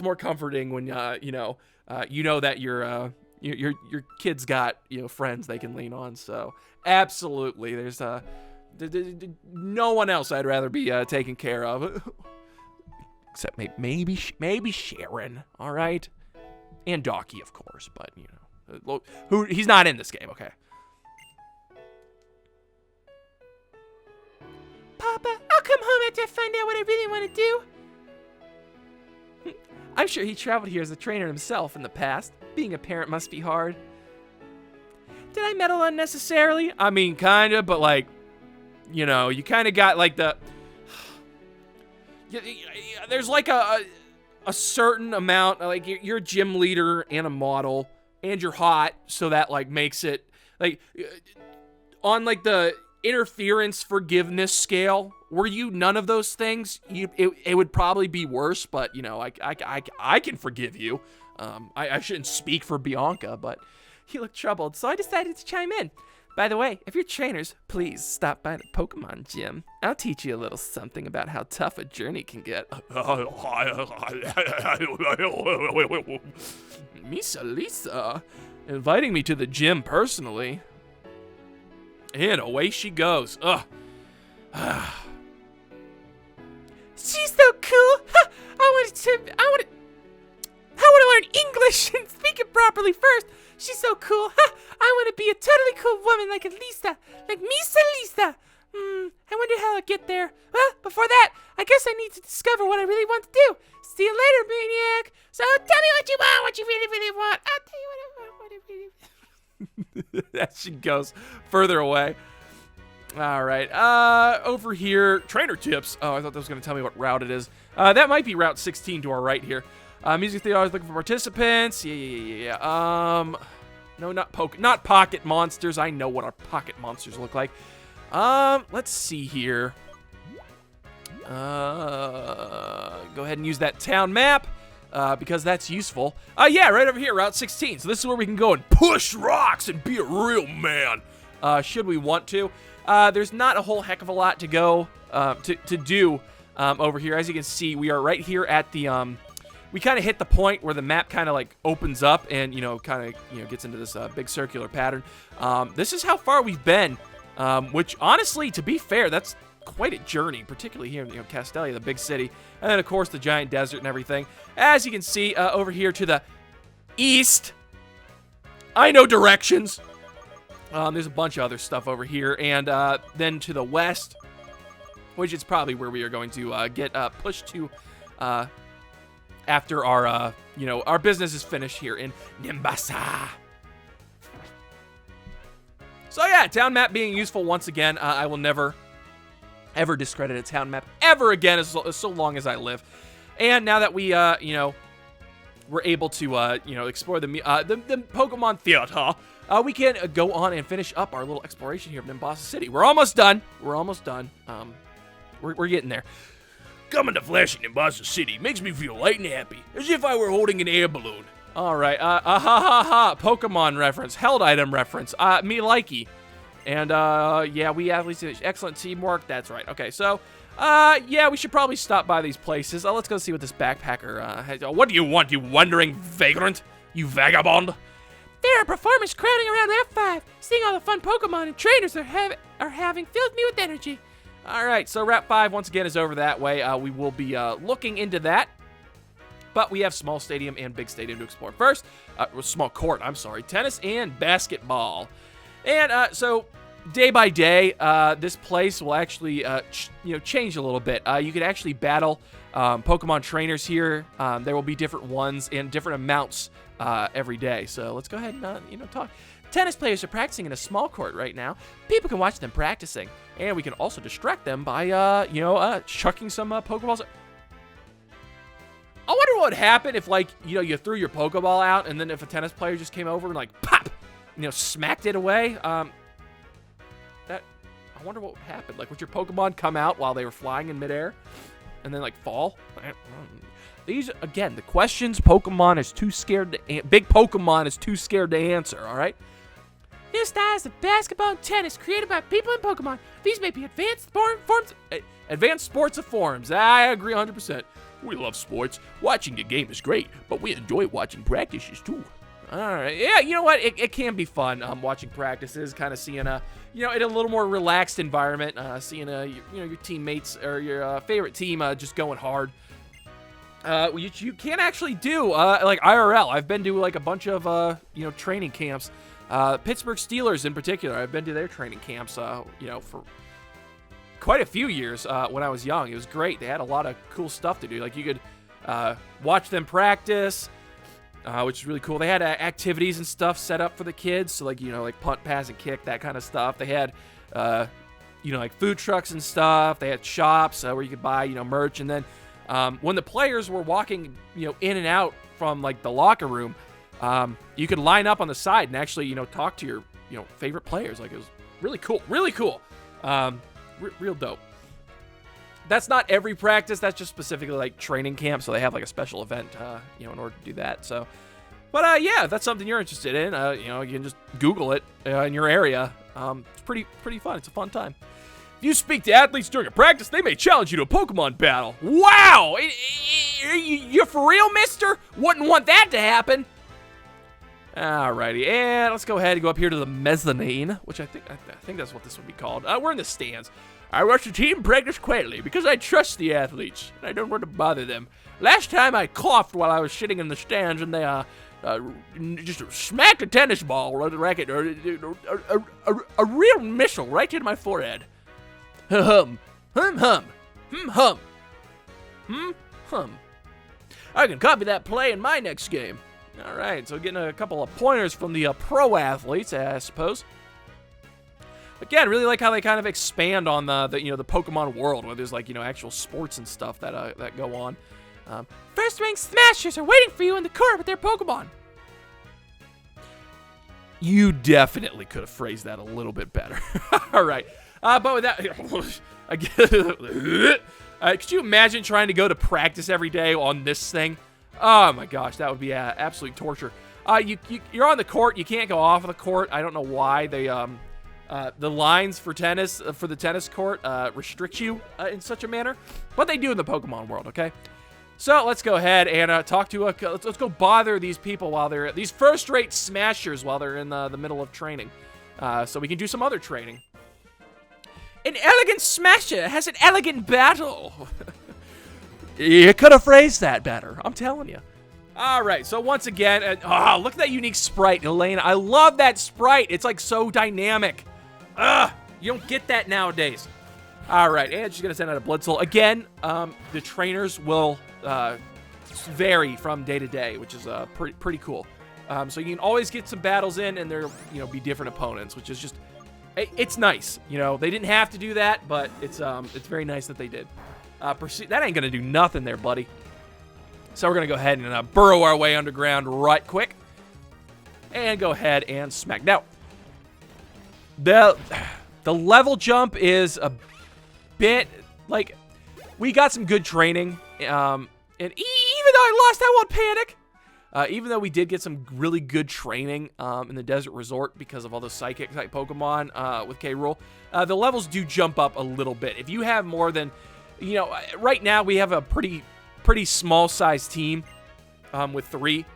more comforting when you know that your kid's got, you know, friends they can lean on. So absolutely, there's no one else I'd rather be taken care of, except maybe Sharon. All right, and Docky, of course, but you know. He's not in this game, okay? Papa, I'll come home after I find out what I really want to do. I'm sure he traveled here as a trainer himself in the past. Being a parent must be hard. Did I meddle unnecessarily? I mean, kind of, but like, you know, you kind of got like the... There's like a certain amount, like you're a gym leader and a model, and you're hot, so that like makes it like on like the interference forgiveness scale. Were you none of those things, it would probably be worse. But you know, I can forgive you. I shouldn't speak for Bianca, but he looked troubled, so I decided to chime in. By the way, if you're trainers, please stop by the Pokemon gym. I'll teach you a little something about how tough a journey can get. Miss Elesa inviting me to the gym personally. And away she goes. Ugh. She's so cool. I want to learn English and speak it properly first. She's so cool. I want to be a totally cool woman like Elesa, like Miss Elesa. I wonder how I'll get there. Well, before that, I guess I need to discover what I really want to do. See you later, Maniac. So tell me what you want, what you really, really want. I'll tell you what I really want. As she goes further away. All right. Over here, trainer tips. Oh, I thought that was going to tell me what route it is. That might be Route 16 to our right here. Music theater is looking for participants. Yeah. No, not pocket monsters. I know what our pocket monsters look like. Let's see here. Go ahead and use that town map, because that's useful. Yeah, right over here, Route 16. So this is where we can go and push rocks and be a real man, should we want to. There's not a whole heck of a lot to go, to do, over here. As you can see, we are right here at the, we kind of hit the point where the map kind of like opens up and, you know, kind of, you know, gets into this big circular pattern. This is how far we've been, which honestly, to be fair, that's quite a journey, particularly here in, you know, Castelia, the big city. And then, of course, the giant desert and everything. As you can see, over here to the east, I know directions. There's a bunch of other stuff over here. And then to the west, which is probably where we are going to get pushed to after our, you know, our business is finished here in NIMBASA. So yeah, town map being useful once again. I will never, ever discredit a town map ever again as so long as I live. And now that we, you know, we're able to, you know, explore the Pokemon Theater, we can go on and finish up our little exploration here of NIMBASA City. We're almost done. We're almost done. We're getting there. Coming to flashy NIMBASA City makes me feel light and happy, as if I were holding an air balloon. All right, Pokemon reference, held item reference, me likey. And, yeah, we athletes, excellent teamwork, that's right. Okay, so, yeah, we should probably stop by these places. Let's go see what this backpacker, has. What do you want, you wandering vagrant? You vagabond? There are performers crowding around Route 5. Seeing all the fun Pokemon and trainers are having fills me with energy. All right, so Route 5, once again, is over that way. We will be, looking into that. But we have small stadium and big stadium to explore. First, small court, I'm sorry, tennis and basketball. And so day by day, this place will actually, change a little bit. You can actually battle Pokemon trainers here. There will be different ones and different amounts every day. So let's go ahead and, talk. Tennis players are practicing in a small court right now. People can watch them practicing. And we can also distract them by, chucking some Pokeballs. I wonder what would happen if, like, you threw your Pokeball out, and then if a tennis player just came over and, like, pop, smacked it away. I wonder what would happen. Like, would your Pokemon come out while they were flying in midair, and then, like, fall? These, again, the questions Pokemon is too scared to big Pokemon is too scared to answer, all right? New styles of basketball and tennis created by people in Pokemon. These may be advanced sports of forms. I agree 100%. We love sports. Watching the game is great, but we enjoy watching practices too. All right. Yeah, you know what? It can be fun watching practices, kind of seeing in a little more relaxed environment, seeing your teammates or your favorite team just going hard. You can actually do like IRL. I've been to like a bunch of training camps. Pittsburgh Steelers in particular. I've been to their training camps. For quite a few years when I was young. It was great. They had a lot of cool stuff to do. Like you could watch them practice, which is really cool. They had activities and stuff set up for the kids. So like punt, pass, and kick, that kind of stuff. They had like food trucks and stuff. They had shops where you could buy merch. And then when the players were walking in and out from like the locker room, you could line up on the side and actually talk to your favorite players. Like it was really cool. Really cool. Real dope. That's not every practice. That's just specifically like training camp. So they have like a special event, in order to do that. So, but yeah, if that's something you're interested in, you can just Google it in your area. It's pretty fun. It's a fun time. If you speak to athletes during a practice, they may challenge you to a Pokemon battle. Wow! You're for real, mister? Wouldn't want that to happen. Alrighty, and let's go ahead and go up here to the mezzanine, which I think that's what this would be called. We're in the stands. I watch the team practice quietly because I trust the athletes, and I don't want to bother them. Last time I coughed while I was sitting in the stands, and they just smacked a tennis ball or a racket, or a real missile right into my forehead. Hum, hum, hum, hum, hum. I can copy that play in my next game. All right, so getting a couple of pointers from the pro athletes, I suppose. Again, really like how they kind of expand on the Pokemon world, where there's like actual sports and stuff that go on. First-ranked Smashers are waiting for you in the court with their Pokemon. You definitely could have phrased that a little bit better. All right, but with that, could you imagine trying to go to practice every day on this thing? Oh my gosh, that would be absolute torture. You're on the court. You can't go off of the court. I don't know why they the lines for tennis for the tennis court restrict you in such a manner, but they do in the Pokemon world. Okay, so let's go ahead and talk to let's go bother these people while they're these first-rate Smashers while they're in the middle of training, so we can do some other training. An elegant Smasher has an elegant battle. You could have phrased that better. I'm telling you. All right, so once again, look at that unique sprite, Elaine. I love that sprite. It's like so dynamic. You don't get that nowadays. All right, and she's going to send out a Blood Soul. Again, the trainers will vary from day to day, which is pretty cool. So you can always get some battles in, and there'll be different opponents, which is just, it's nice. They didn't have to do that, but it's very nice that they did. That ain't gonna do nothing there, buddy. So we're going to go ahead and burrow our way underground right quick. And go ahead and smack. Now, the level jump is a bit, like, we got some good training. And even though I lost, I won't panic. Even though we did get some really good training in the Desert Resort because of all those Psychic-type Pokemon with K. Rool, the levels do jump up a little bit. If you have more than, you know, right now we have a pretty small-sized team with 3.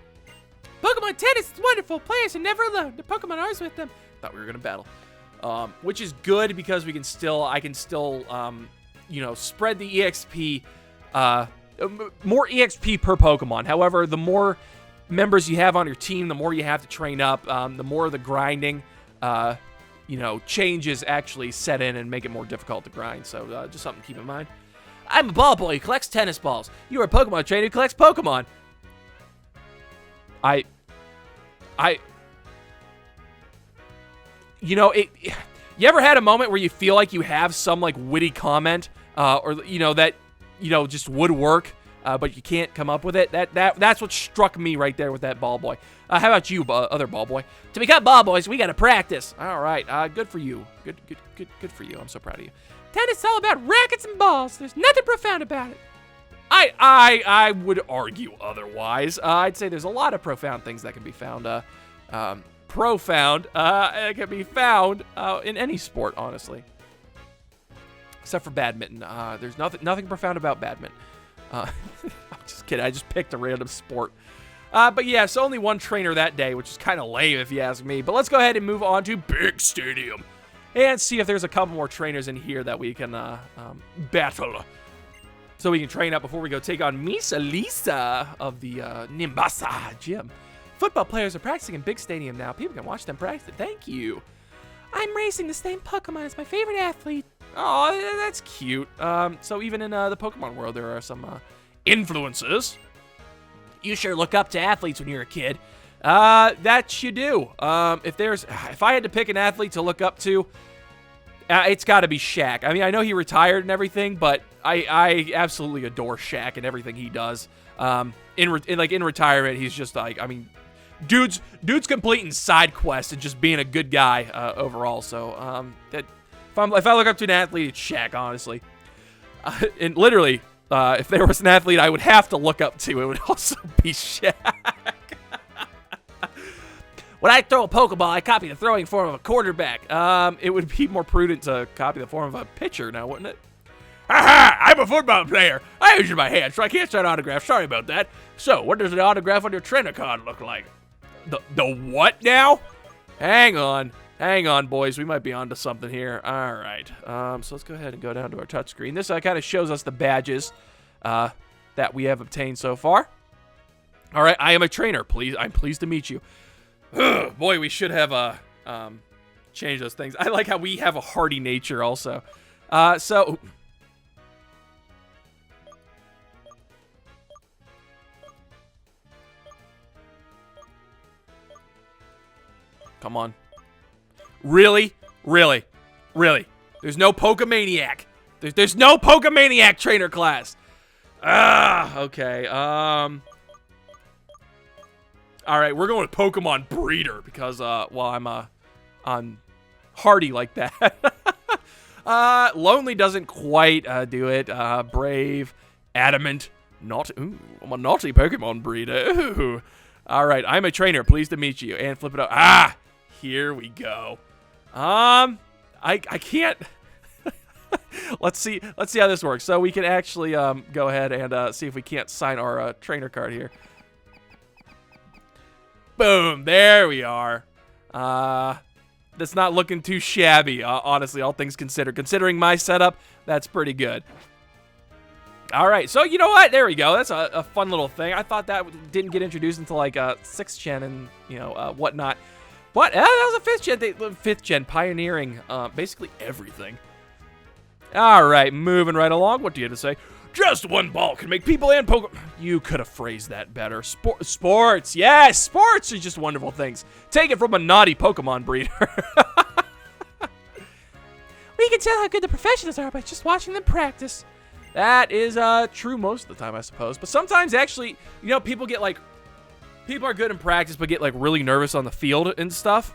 Pokemon tennis is wonderful. Players are never alone. The Pokemon are always with them. Thought we were gonna battle, which is good because I can still, you know, spread the EXP, more EXP per Pokemon. However, the more members you have on your team, the more you have to train up, the more the grinding, you know, changes actually set in and make it more difficult to grind. So just something to keep in mind. I'm a ball boy who collects tennis balls. You are a Pokemon trainer who collects Pokemon. You know, you ever had a moment where you feel like you have some, like, witty comment, or, you know, that, you know, just would work, but you can't come up with it? That's what struck me right there with that ball boy. How about you, other ball boy? To become ball boys, we gotta practice. All right, good for you. Good for you. I'm so proud of you. Tennis is all about rackets and balls. There's nothing profound about it. I would argue otherwise. I'd say there's a lot of profound things that can be found. Profound can be found in any sport, honestly, except for badminton. There's nothing profound about badminton. I'm just kidding. I just picked a random sport. But yeah, so only one trainer that day, which is kind of lame if you ask me. But let's go ahead and move on to Big Stadium and see if there's a couple more trainers in here that we can battle. So we can train up before we go take on Miss Elesa of the NIMBASA gym. Football players are practicing in Big Stadium now. People can watch them practice. Thank you. I'm racing the same Pokemon as my favorite athlete. Oh, that's cute. So even in the Pokemon world, there are some influences. You sure look up to athletes when you're a kid. That you do. If I had to pick an athlete to look up to, it's got to be Shaq. I mean, I know he retired and everything, but I absolutely adore Shaq and everything he does. In retirement, he's just like, I mean, dude's completing side quests and just being a good guy overall. So if I look up to an athlete, it's Shaq, honestly. And literally, if there was an athlete I would have to look up to, it would also be Shaq. When I throw a Pokeball, I copy the throwing form of a quarterback. It would be more prudent to copy the form of a pitcher now, wouldn't it? Aha! I'm a football player. I use my hands, so I can't sign autographs. Sorry about that. So, what does the autograph on your trainer card look like? The what now? Hang on, boys. We might be onto something here. All right. So let's go ahead and go down to our touchscreen. This kind of shows us the badges that we have obtained so far. All right. I am a trainer. I'm pleased to meet you. Boy, we should have changed those things. I like how we have a hardy nature also. So. Come on. Really? There's no Pokemaniac. There's no Pokemaniac trainer class. Okay. All right, we're going with Pokemon Breeder because, well, I'm hardy like that. Lonely doesn't quite do it. Brave, Adamant, I'm a naughty Pokemon Breeder. Ooh. All right, I'm a trainer. Pleased to meet you. And flip it up. Here we go. I can't. Let's see how this works. So we can actually go ahead and see if we can't sign our trainer card here. Boom, there we are. That's not looking too shabby, honestly, all things considered. Considering my setup, that's pretty good. All right, so you know what? There we go. That's a fun little thing. I thought that didn't get introduced until like 6th gen and whatnot. But that was a 5th gen pioneering basically everything. All right, moving right along. What do you have to say? Just one ball can make people and Pokemon. You could have phrased that better. Sports, yes, sports are just wonderful things. Take it from a naughty Pokemon breeder. We can tell how good the professionals are by just watching them practice. That is true most of the time, I suppose. But sometimes, actually, you know, people are good in practice, but get, like, really nervous on the field and stuff.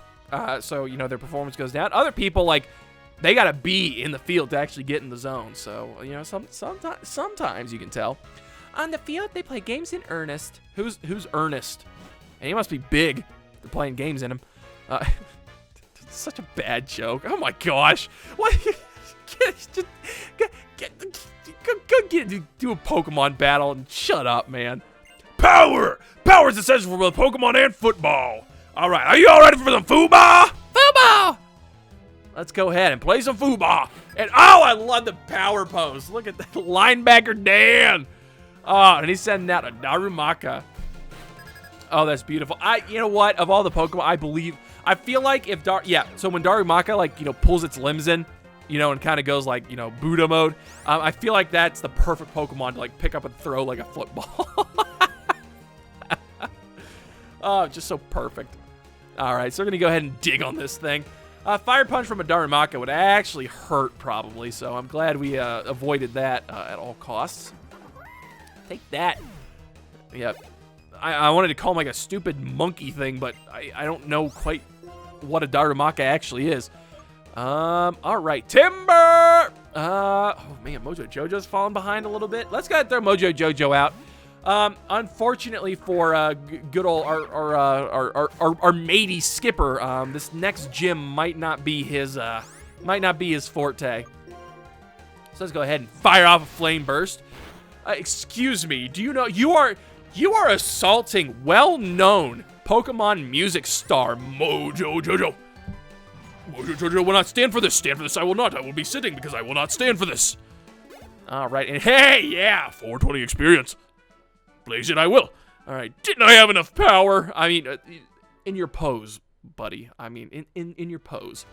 So, you know, their performance goes down. Other people, like, they got to be in the field to actually get in the zone. So, you know, sometimes you can tell. On the field, they play games in earnest. Who's Ernest? And he must be big. They're playing games in him. Such a bad joke. Oh, my gosh. What? Do a Pokemon battle and shut up, man. Power! Power is essential for both Pokemon and football. All right, are you all ready for some football? Football! Let's go ahead and play some football. And oh, I love the power pose. Look at that linebacker Dan. Oh, and he's sending out a Darumaka. Oh, that's beautiful. You know what? Of all the Pokemon, I feel like if so when Darumaka, like, you know, pulls its limbs in, you know, and kind of goes, like, you know, Buddha mode, I feel like that's the perfect Pokemon to, like, pick up and throw like a football. Oh, just so perfect. All right, so we're going to go ahead and dig on this thing. Fire Punch from a Darumaka would actually hurt, probably, so I'm glad we avoided that at all costs. Take that. Yep. I wanted to call him, like, a stupid monkey thing, but I don't know quite what a Darumaka actually is. All right, Timber! Oh, man, Mojo Jojo's falling behind a little bit. Let's go ahead and throw Mojo Jojo out. Unfortunately for good old our matey Skipper, this next gym might not be his forte. So let's go ahead and fire off a Flame Burst. Excuse me, do you know you are assaulting well-known Pokemon music star Mojo Jojo? Mojo Jojo will not stand for this. Stand for this, I will not. I will be sitting because I will not stand for this. All right, and hey, yeah, 420 experience. Blaze it, I will. All right, didn't I have enough power? I mean, in your pose, buddy. I mean, in your pose.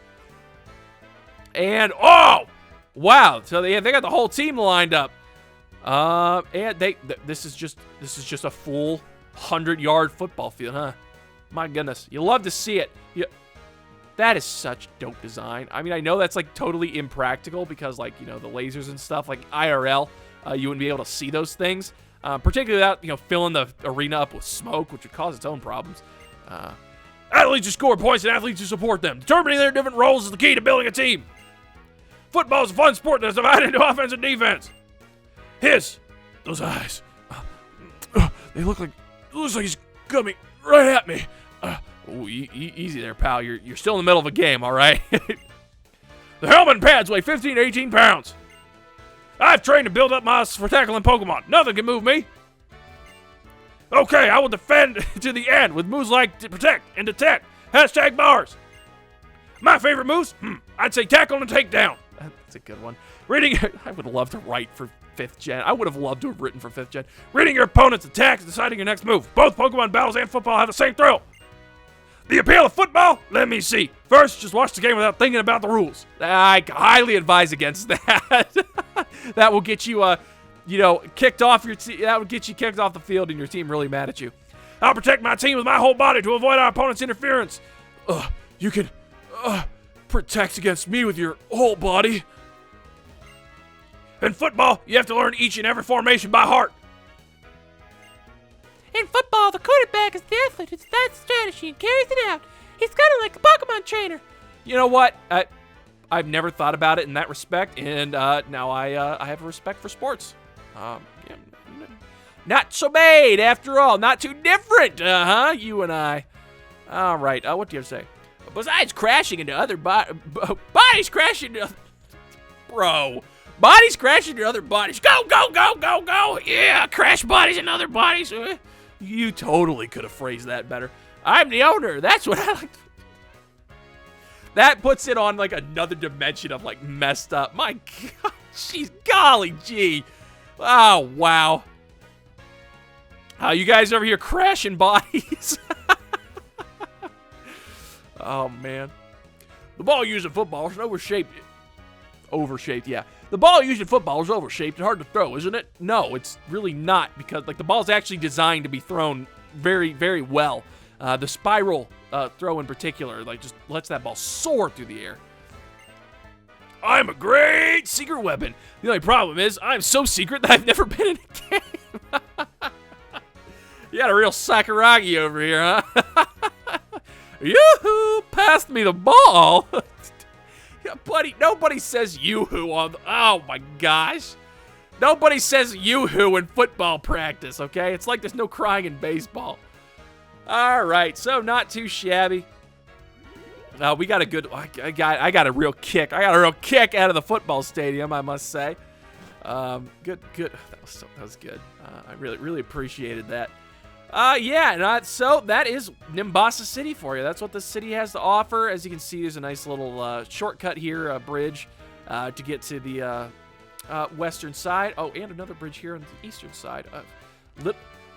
And, oh! Wow, so they got the whole team lined up. And this is just a full 100-yard football field, huh? My goodness, you love to see it. That is such dope design. I mean, I know that's, like, totally impractical because, like, you know, the lasers and stuff, like IRL, you wouldn't be able to see those things. Particularly without, you know, filling the arena up with smoke, which would cause its own problems. Athletes who score points and athletes who support them. Determining their different roles is the key to building a team. Football is a fun sport that's divided into offense and defense. Those eyes. They look like, it looks like he's coming right at me. Easy there, pal. You're still in the middle of a game, all right? The helmet and pads weigh 15 to 18 pounds. I've trained to build up muscles for tackling Pokemon. Nothing can move me. Okay, I will defend to the end with moves like to protect and detect. Hashtag bars. My favorite moves? I'd say tackle and takedown. That's a good one. I would love to write for 5th gen. I would have loved to have written for 5th gen. Reading your opponent's attacks, deciding your next move. Both Pokemon battles and football have the same thrill. The appeal of football? Let me see. First, just watch the game without thinking about the rules. I highly advise against that. That will get you, you know, kicked off that would get you kicked off the field and your team really mad at you. I'll protect my team with my whole body to avoid our opponent's interference. You can, protect against me with your whole body. In football, you have to learn each and every formation by heart. In football, the quarterback is the athlete who decides the strategy and carries it out. He's kind of like a Pokemon trainer. You know what? I've never thought about it in that respect, and now I have a respect for sports. Yeah, not so bad after all. Not too different, you and I. All right. What do you have to say? Besides crashing into other bodies, crashing into bodies crashing into other bodies. Go, go, go, go, go! Yeah, crash bodies and other bodies. You totally could have phrased that better. I'm the owner. That's what I like. That puts it on, like, another dimension of, like, messed up. My God, jeez, golly gee. Oh, wow. You guys over here crashing bodies? Oh, man. The ball used in football is overshaped. Overshaped, yeah. The ball used in football is overshaped and hard to throw, isn't it? No, it's really not, because, like, the ball's actually designed to be thrown very, very well. The spiral throw in particular, like, just lets that ball soar through the air. I'm a great secret weapon. The only problem is I'm so secret that I've never been in a game. You got a real Sakuragi over here, huh? Yoo-hoo! Passed me the ball. Yeah, buddy, nobody says yoo-hoo on the, oh my gosh. Nobody says yoo-hoo in football practice, okay? It's like there's no crying in baseball. All right, so not too shabby. We got a good, I got a real kick. I got a real kick out of the football stadium, I must say. Good. That was good. I really appreciated that. Yeah, so that is NIMBASA City for you. That's what the city has to offer. As you can see, there's a nice little shortcut here, a bridge to get to the western side. Oh, and another bridge here on the eastern side.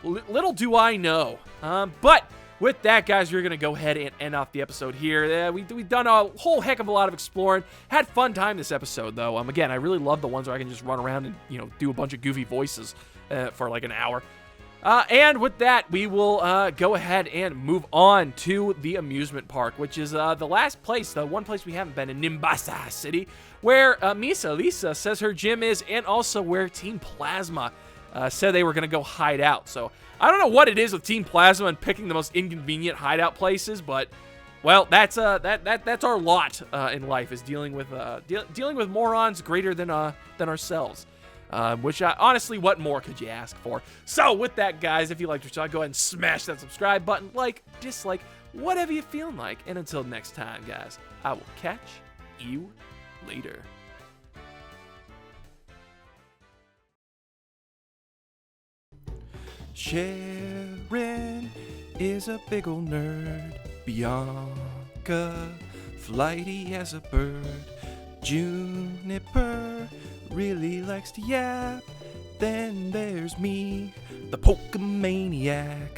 Little do I know. But with that, guys, we're going to go ahead and end off the episode here. We've done a whole heck of a lot of exploring. Had fun time this episode, though. Again, I really love the ones where I can just run around and, do a bunch of goofy voices for like an hour. And with that, we will go ahead and move on to the amusement park, which is the last place, the one place we haven't been in, NIMBASA City, where Miss ELESA says her gym is, and also where Team Plasma said they were going to go hide out. So I don't know what it is with Team Plasma and picking the most inconvenient hideout places, but well, that's our lot in life, is dealing with morons greater than ourselves. Which, honestly, what more could you ask for? So, with that, guys, if you liked your show, go ahead and smash that subscribe button, like, dislike, whatever you're feeling like. And until next time, guys, I will catch you later. Sharon is a big ol' nerd. Bianca, flighty as a bird. Juniper really likes to yap. Then there's me, the Pokemaniac.